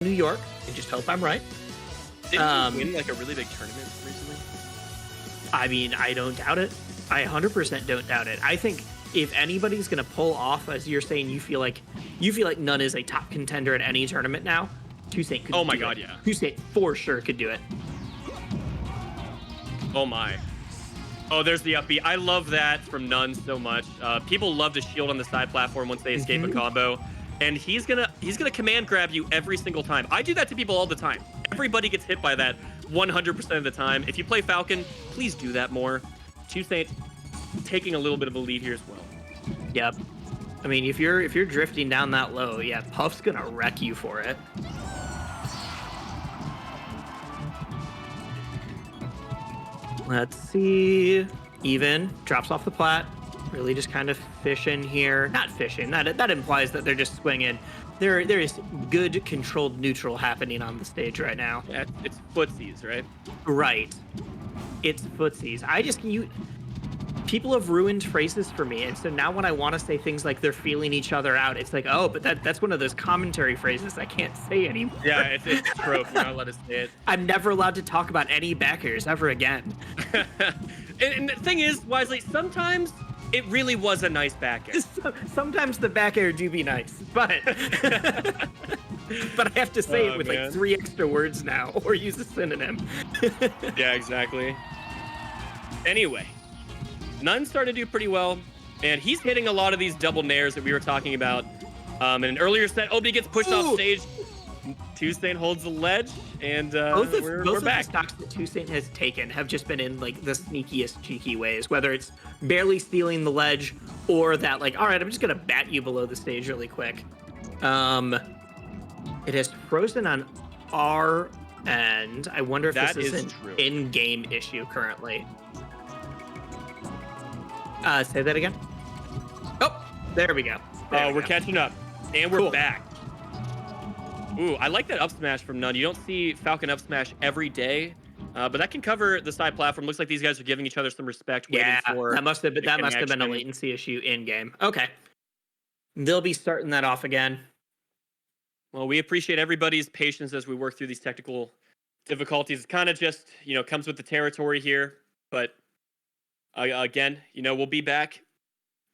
New York and just hope I'm right. Didn't he win like a really big tournament recently? I mean, I don't doubt it. I 100% don't doubt it. I think if anybody's going to pull off, as you're saying, you feel like n0ne is a top contender at any tournament now. 2saint could. Oh my do god, it. yeah. 2saint for sure could do it. Oh my. Oh, there's the up B. I love that from n0ne so much. People love to shield on the side platform once they escape a combo, and he's gonna command grab you every single time. I do that to people all the time. Everybody gets hit by that 100% of the time. If you play Falcon, please do that more. 2saint taking a little bit of a lead here as well. Yep. I mean, if you're drifting down that low, yeah, Puff's gonna wreck you for it. Let's see. Even drops off the plat. Really just kind of fishing here. Not fishing. That implies that they're just swinging. There is good controlled neutral happening on the stage right now. Yeah, it's footsies, right? Right. It's footsies. People have ruined phrases for me, and so now when I want to say things like they're feeling each other out, it's like, oh, but that's one of those commentary phrases I can't say anymore. Yeah, it's trope. You're not allowed to say it. I'm never allowed to talk about any backers ever again. and the thing is, Wisely, sometimes it really was a nice back air. Sometimes the back air do be nice, but but I have to say it with like 3 extra words now, or use a synonym. Yeah, exactly. Anyway, n0ne's starting to do pretty well, and he's hitting a lot of these double nairs that we were talking about. In an earlier set, Obi gets pushed off stage. 2saint holds the ledge, and we're back. The stocks that 2saint has taken have just been in like the sneakiest, cheeky ways, whether it's barely stealing the ledge or that like, all right, I'm just gonna bat you below the stage really quick. It has frozen on our end. I wonder if this is an in-game issue currently. Say that again. Oh, there we go. We're catching up, and we're back. Ooh, I like that up smash from n0ne. You don't see Falcon up smash every day, but that can cover the side platform. Looks like these guys are giving each other some respect. Yeah, that must have been a latency issue in game. Okay, they'll be starting that off again. Well, we appreciate everybody's patience as we work through these technical difficulties. It kind of just comes with the territory here, but again, we'll be back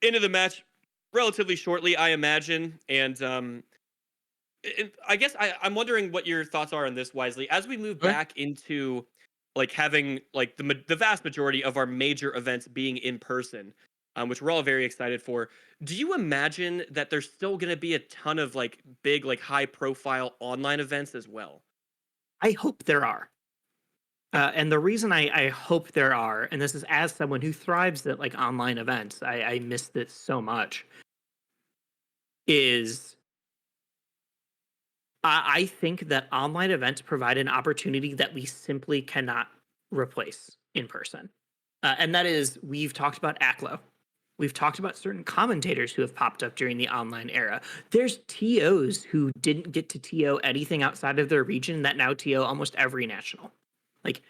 into the match relatively shortly, I imagine, and I guess I'm wondering what your thoughts are on this, Wisely, as we move back into like having like the vast majority of our major events being in person, which we're all very excited for. Do you imagine that there's still going to be a ton of like big, like high profile online events as well? I hope there are. And the reason I hope there are, and this is as someone who thrives at like online events, I miss this so much, is I think that online events provide an opportunity that we simply cannot replace in person. And that is, we've talked about ACLO. We've talked about certain commentators who have popped up during the online era. There's TOs who didn't get to TO anything outside of their region that now TO almost every national. Like,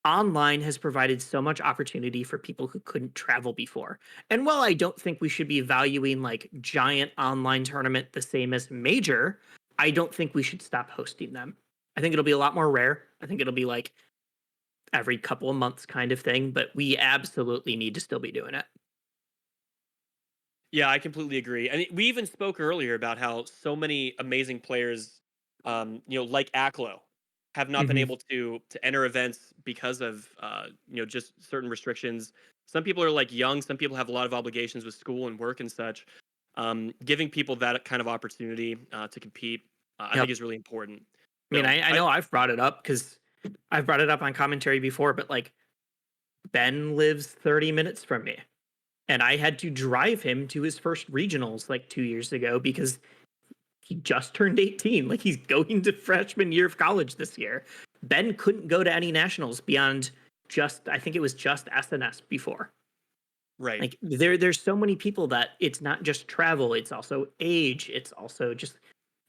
online has provided so much opportunity for people who couldn't travel before. And while I don't think we should be valuing like giant online tournament the same as major, I don't think we should stop hosting them. I think it'll be a lot more rare. I think it'll be like every couple of months kind of thing, but we absolutely need to still be doing it. Yeah, I completely agree. I mean, we even spoke earlier about how so many amazing players, like ACLO, have not been able to enter events because of just certain restrictions. Some people are like young, some people have a lot of obligations with school and work and such. Giving people that kind of opportunity to compete, I think is really important. I mean, I know I've brought it up because I've brought it up on commentary before, but like Ben lives 30 minutes from me, and I had to drive him to his first regionals like 2 years ago because he just turned 18. Like, he's going to freshman year of college this year. Ben couldn't go to any nationals beyond I think it was just SNS before. Right. Like, there's so many people that it's not just travel, it's also age, it's also just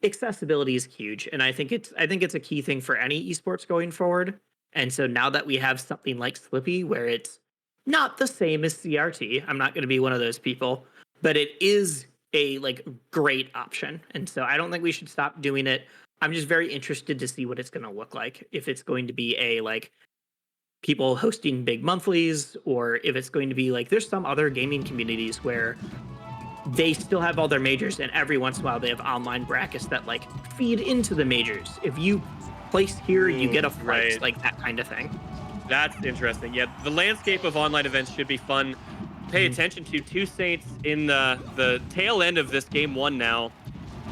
accessibility is huge. And I think it's a key thing for any esports going forward. And so now that we have something like Slippy where it's not the same as CRT, I'm not going to be one of those people, but it is a like great option. And so I don't think we should stop doing it. I'm just very interested to see what it's going to look like. If it's going to be a like people hosting big monthlies, or if it's going to be like there's some other gaming communities where they still have all their majors, and every once in a while they have online brackets that like feed into the majors. If you place here, you get a flight, like that kind of thing. That's interesting. Yeah, the landscape of online events should be fun. Pay attention to 2saint in the tail end of this game one now.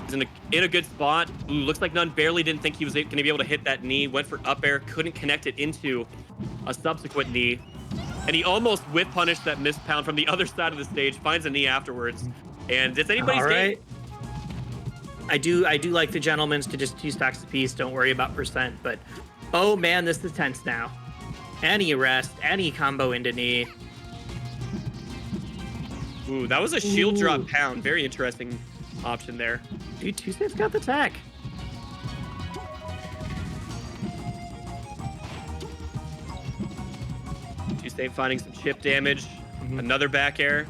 He's in a good spot. Ooh, looks like n0ne barely didn't think he was going to be able to hit that knee. Went for up air, couldn't connect it into a subsequent knee. And he almost whip punished that missed pound from the other side of the stage, finds a knee afterwards. And it's anybody's game. I do like the gentleman's to just 2 stocks apiece. Don't worry about percent. But oh man, this is tense now. Any arrest, any combo into knee. Ooh, that was a shield drop pound. Very interesting option there. Dude, 2saint's got the tech. Saint finding some chip damage. Another back air.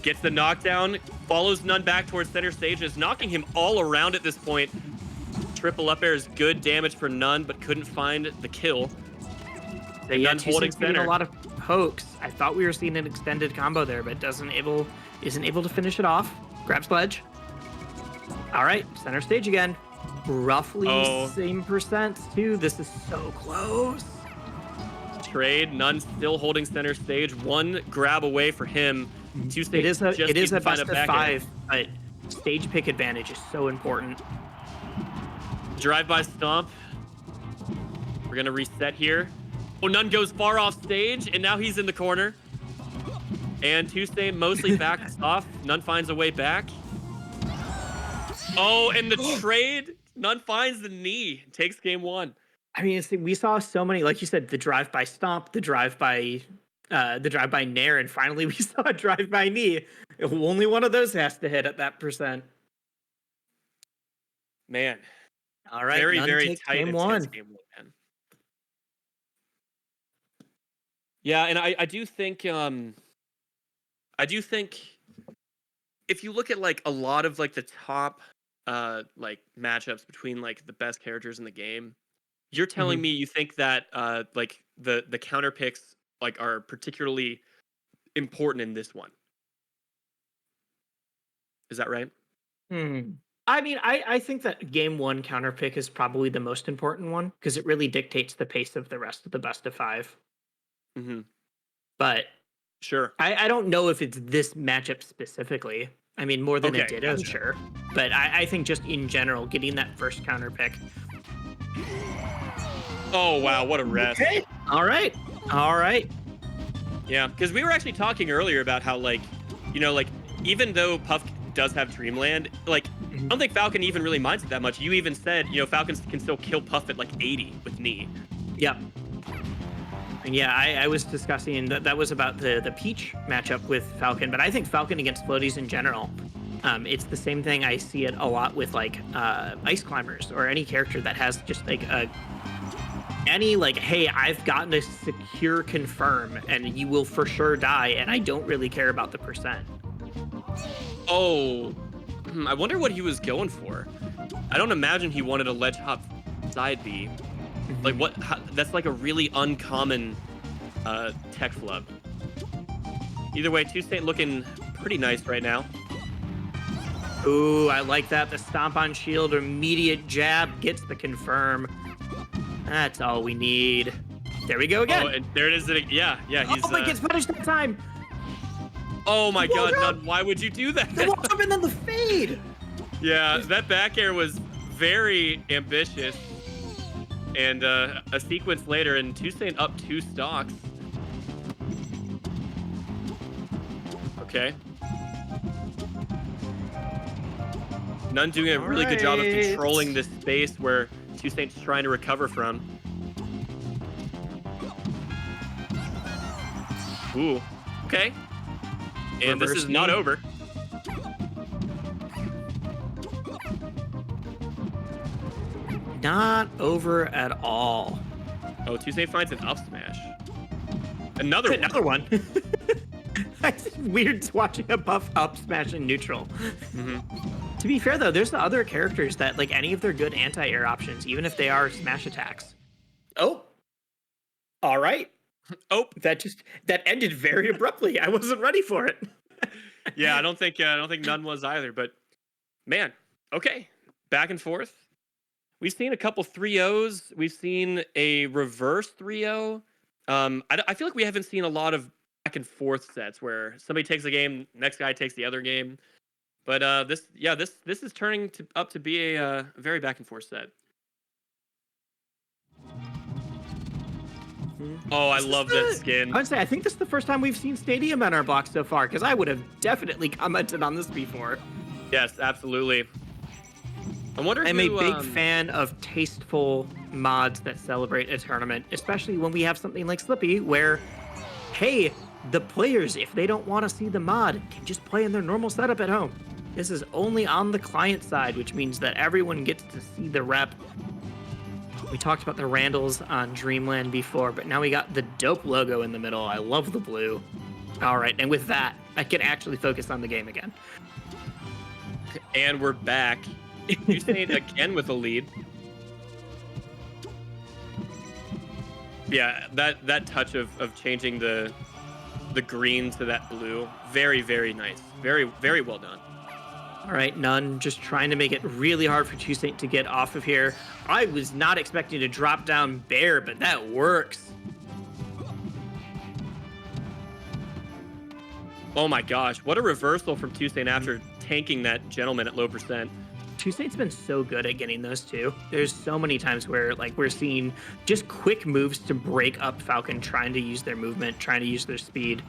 Gets the knockdown. Follows n0ne back towards center stage. Is knocking him all around at this point. Triple up air is good damage for n0ne, but couldn't find the kill. Yeah, n0ne holding center. A lot of pokes. I thought we were seeing an extended combo there, but isn't able to finish it off. Grabs ledge. All right, center stage again. Roughly same percent too. This is so close. Trade. n0ne still holding center stage. One grab away for him. 2saint It is a best of 5, end. but stage pick advantage is so important. Drive-by stomp. We're gonna reset here. Oh, n0ne goes far off stage, and now he's in the corner. And 2saint mostly backs off. n0ne finds a way back. Oh, and the trade. n0ne finds the knee. Takes game one. I mean, we saw so many, like you said, the drive-by stomp, the drive-by nair, and finally we saw a drive-by knee. Only one of those has to hit at that percent. Man. All right, very, n0ne very takes tight game and one. tense game one, man. Yeah, and I do think if you look at like a lot of like the top like matchups between like the best characters in the game, you're telling me you think that like the counter picks like are particularly important in this one. Is that right? I mean, I think that game one counter pick is probably the most important one because it really dictates the pace of the rest of the best of 5. But sure, I don't know if it's this matchup specifically. I mean, more than it did, I'm sure. But I think just in general, getting that first counter pick. Oh, wow, what a rest. Okay. All right. Yeah, because we were actually talking earlier about how, like, you know, like, even though Puff does have Dreamland, like, I don't think Falcon even really minds it that much. You even said, you know, Falcons can still kill Puff at, like, 80 with knee. Yep. And yeah, I was discussing that was about the Peach matchup with Falcon, but I think Falcon against floaties in general, it's the same thing. I see it a lot with, like, Ice Climbers or any character that has just, like, any like, hey, I've gotten a secure confirm and you will for sure die, and I don't really care about the percent. Oh, I wonder what he was going for. I don't imagine he wanted a ledge hop side B. Like what? That's like a really uncommon tech flub. Either way, 2saint looking pretty nice right now. Ooh, I like that. The stomp on shield, immediate jab, gets the confirm. That's all we need. There we go again. Oh, and there it is. Yeah. He's. Oh, but gets punished that time. Oh my God, n0ne, why would you do that? The walk up and then the fade. Yeah, that back air was very ambitious. And a sequence later, and 2saint up 2 stocks. Okay. n0ne doing a really good job of controlling this space where 2saint's trying to recover from. Ooh, okay. And Reverse this is not over. Not over at all. Oh, 2saint finds an up smash. Another one. It's weird watching a buff up smash in neutral. 2 To be fair, though, there's the other characters that, like, any of their good anti-air options, even if they are smash attacks. Oh, all right. Oh, That ended very abruptly. I wasn't ready for it. yeah, I don't think n0ne was either. But man, okay, back and forth. We've seen a couple 3-0s. We've seen a reverse 3-0. I feel like we haven't seen a lot of back and forth sets where somebody takes a game, next guy takes the other game. But this is turning up to be a very back and forth set. Oh, I love that skin. I would say I think this is the first time we've seen Stadium on our box so far, because I would have definitely commented on this before. Yes, absolutely. I wonder. I'm a big fan of tasteful mods that celebrate a tournament, especially when we have something like Slippy, where, hey, the players, if they don't want to see the mod, can just play in their normal setup at home. This is only on the client side, which means that everyone gets to see the rep. We talked about the Randalls on Dreamland before, but now we got the dope logo in the middle. I love the blue. All right, and with that, I can actually focus on the game again. And we're back. 2saint again with a lead. Yeah, that touch of changing the green to that blue, very, very nice. Very, very well done. All right, n0ne just trying to make it really hard for 2saint to get off of here. I was not expecting to drop down Bear, but that works. Oh my gosh, what a reversal from 2saint after tanking that gentleman at low percent. 2saint's been so good at getting those too. There's so many times where like we're seeing just quick moves to break up Falcon, trying to use their movement, trying to use their speed.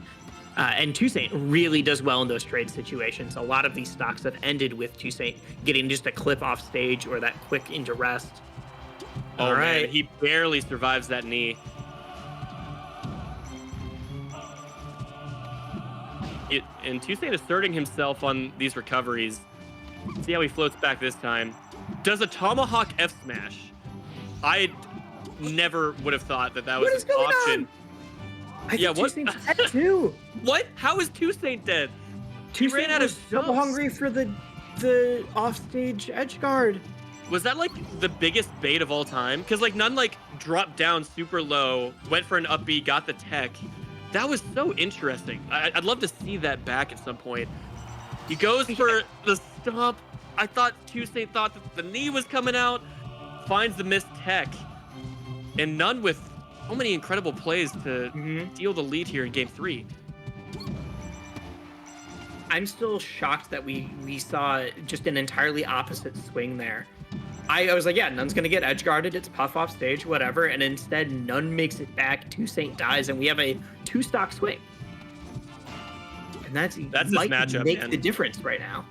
And 2saint really does well in those trade situations. A lot of these stocks have ended with 2saint getting just a clip off stage or that quick into rest. All right, man, he barely survives that knee. And 2saint asserting himself on these recoveries. See how he floats back this time. Does a tomahawk F smash? I never would have thought that was an option. Yeah, what? 2saint's dead too. What? How is 2saint dead? 2saint ran out of so hungry for the offstage edge guard. Was that like the biggest bait of all time? Because like n0ne like dropped down super low, went for an up B, got the tech. That was so interesting. I'd love to see that back at some point. He goes for the stomp. I thought 2saint thought that the knee was coming out. Finds the missed tech. And n0ne with so many incredible plays to steal the lead here in game 3. I'm still shocked that we saw just an entirely opposite swing there. I was like, yeah, n0ne's going to get edge guarded. It's puff off stage, whatever. And instead, n0ne makes it back. 2saint dies, and we have a 2-stock swing. And that's this might matchup, make man. the difference right now.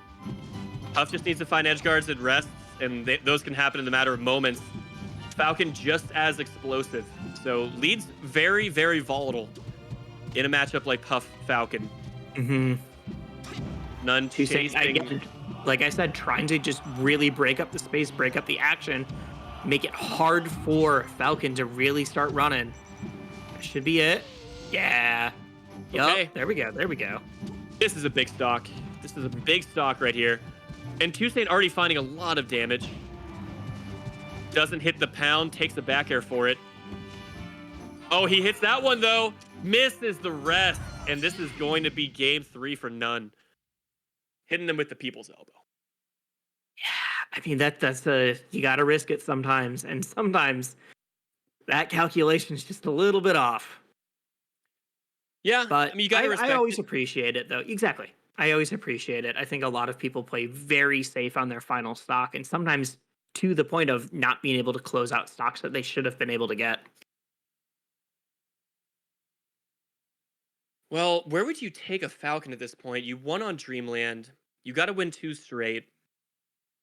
Puff just needs to find edge guards and rests, and those can happen in the matter of moments. Falcon just as explosive. So leads very, very volatile in a matchup like Puff Falcon. n0ne 2saint again, like I said, trying to just really break up the space, break up the action, make it hard for Falcon to really start running. That should be it. Yeah. Okay. Yep. There we go. There we go. This is a big stock. This is a big stock right here. And 2saint already finding a lot of damage. Doesn't hit the pound, takes the back air for it. Oh, he hits that one though. Misses the rest. And this is going to be game 3 for n0ne. Hitting them with the people's elbow. Yeah, I mean that's you got to risk it sometimes, and sometimes that calculation is just a little bit off. Yeah, but I mean, you got to respect. I always appreciate it though. Exactly, I always appreciate it. I think a lot of people play very safe on their final stock, and sometimes to the point of not being able to close out stocks that they should have been able to get. Well, where would you take a Falcon at this point? You won on Dreamland. You got to win 2 straight.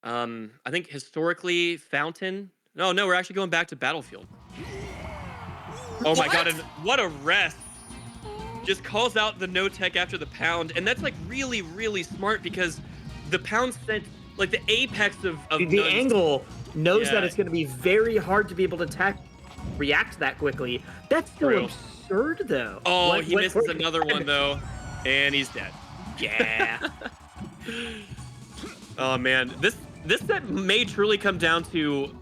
I think historically, Fountain. No, we're actually going back to Battlefield. Oh my god, and what a rest. Just calls out the no tech after the pound. And that's like really, really smart because the pound sent like the apex of the angle knows that it's going to be very hard to be able to react that quickly. That's still absurd though. Oh, he misses another one though, and he's dead. Yeah. Oh man, this set may truly come down to,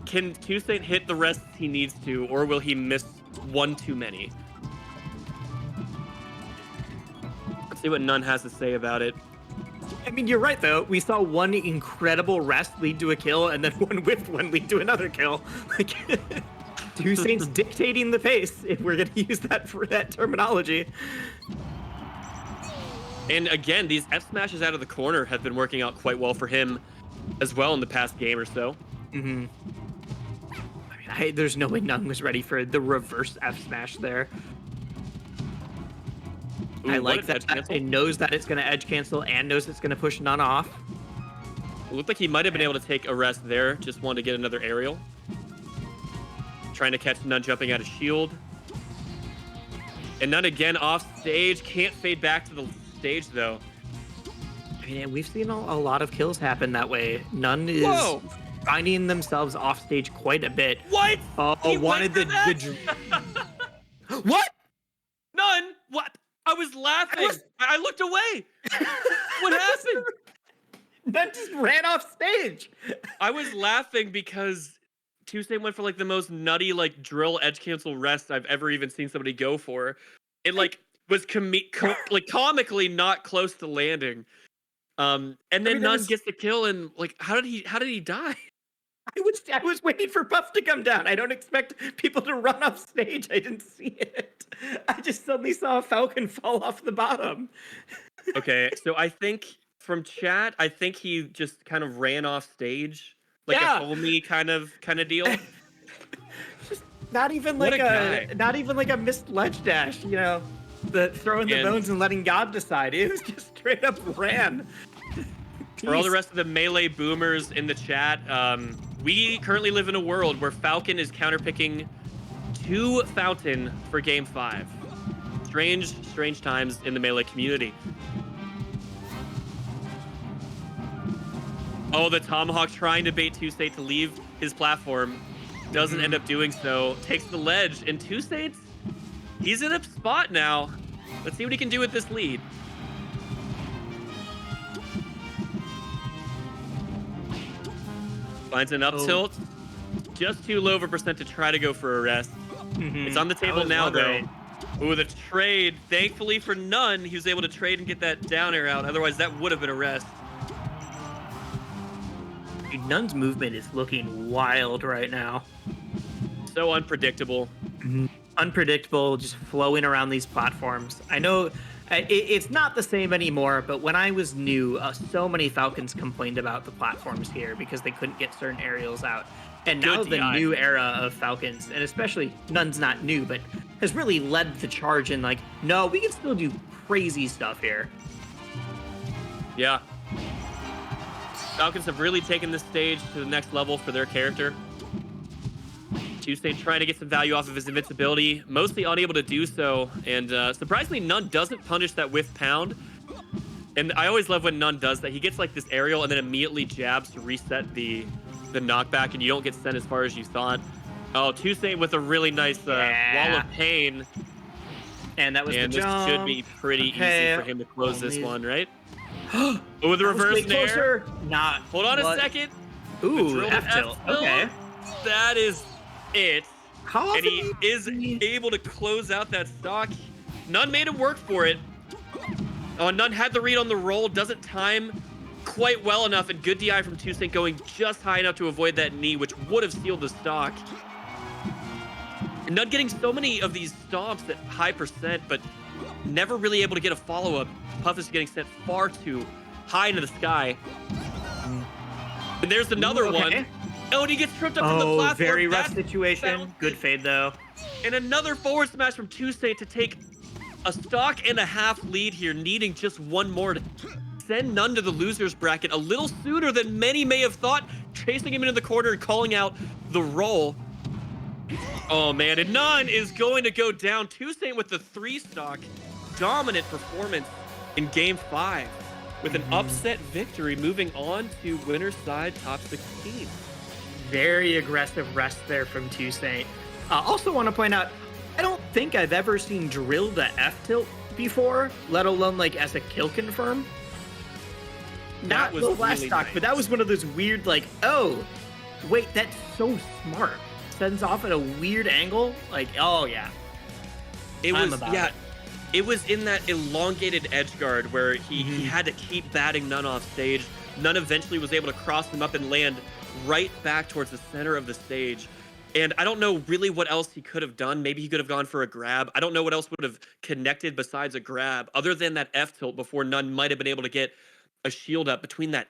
can 2saint hit the rests he needs to, or will he miss one too many? Let's see what n0ne has to say about it. I mean, you're right, though. We saw one incredible rest lead to a kill, and then one whiffed one lead to another kill. Like, 2saint's dictating the pace, if we're going to use that for that terminology. And again, these F smashes out of the corner have been working out quite well for him as well in the past game or so. Mm-hmm. I mean, there's no way n0ne was ready for the reverse F smash there. Ooh, I like that it knows that it's going to edge cancel and knows it's going to push n0ne off. It looked like he might have been able to take a rest there. Just wanted to get another aerial. Trying to catch n0ne jumping out of shield. And n0ne again off stage. Can't fade back to the stage though. I mean, we've seen a lot of kills happen that way. n0ne is finding themselves off stage quite a bit. What? Oh, wanted the what? n0ne? What? I was laughing. I looked away. What happened? n0ne just ran off stage. I was laughing because 2saint went for like the most nutty like drill edge cancel rest I've ever even seen somebody go for. It like was like comically not close to landing. And then n0ne gets the kill, and like how did he die? I was waiting for Puff to come down. I don't expect people to run off stage. I didn't see it. I just suddenly saw a Falcon fall off the bottom. Okay, so I think from chat, I think he just kind of ran off stage, like a homie kind of deal. Just not even like a missed ledge dash, you know, the throwing the bones and letting God decide. It was just straight up ran. For all the rest of the melee boomers in the chat, we currently live in a world where Falcon is counterpicking 2 Fountain for Game 5. Strange times in the melee community. Oh, the Tomahawk trying to bait 2saint to leave his platform. Doesn't end up doing so. Takes the ledge, and 2saint, he's in a spot now. Let's see what he can do with this lead. Finds an up tilt. Just too low of a percent to try to go for a rest. It's on the table now, though. Ooh, the trade. Thankfully for n0ne, he was able to trade and get that down air out. Otherwise, that would have been a rest. n0ne's movement is looking wild right now. So unpredictable. Unpredictable, just flowing around these platforms. I know it's not the same anymore, but when I was new, so many Falcons complained about the platforms here because they couldn't get certain aerials out. And now the new era of Falcons, and especially n0ne's not new, but has really led the charge in like, no, we can still do crazy stuff here. Yeah. Falcons have really taken this stage to the next level for their character. 2saint trying to get some value off of his invincibility, mostly unable to do so, and surprisingly, n0ne doesn't punish that whiff pound. And I always love when n0ne does that. He gets like this aerial and then immediately jabs to reset the knockback, and you don't get sent as far as you thought. Oh, 2saint with a really nice wall of pain. And that was the jump. This should be pretty easy for him to close this one, right? Oh, the reverse nair. Not. Hold on a second. Ooh, F-tilt. Okay. That is it. And he is able to close out that stock. n0ne made him work for it. Oh, n0ne had the read on the roll, doesn't time quite well enough, and good DI from 2saint going just high enough to avoid that knee, which would have sealed the stock. And n0ne getting so many of these stomps at high percent, but never really able to get a follow-up. Puff is getting sent far too high into the sky. And there's another one. Oh, and he gets tripped up from the platform. Very rough situation. Good fade, though. And another forward smash from 2saint to take a stock and a half lead here, needing just one more to send n0ne to the loser's bracket a little sooner than many may have thought, chasing him into the corner and calling out the roll. Oh, man, and n0ne is going to go down. 2saint with the 3 stock. Dominant performance in Game 5 with an upset victory, moving on to winner's side top 16. Very aggressive rest there from 2saint. Also want to point out, I don't think I've ever seen drill to F-tilt before, let alone like as a kill confirm. Not was the last really stock, nice. but that was one of those weird, like, oh, wait, that's so smart. Sends off at a weird angle. Like, oh yeah, It I'm was about yeah. it. It was in that elongated edge guard where he Mhm. had to keep batting n0ne off stage. n0ne eventually was able to cross him up and land right back towards the center of the stage. And I don't know really what else he could have done. Maybe he could have gone for a grab. I don't know what else would have connected besides a grab, other than that F tilt before n0ne might have been able to get a shield up between that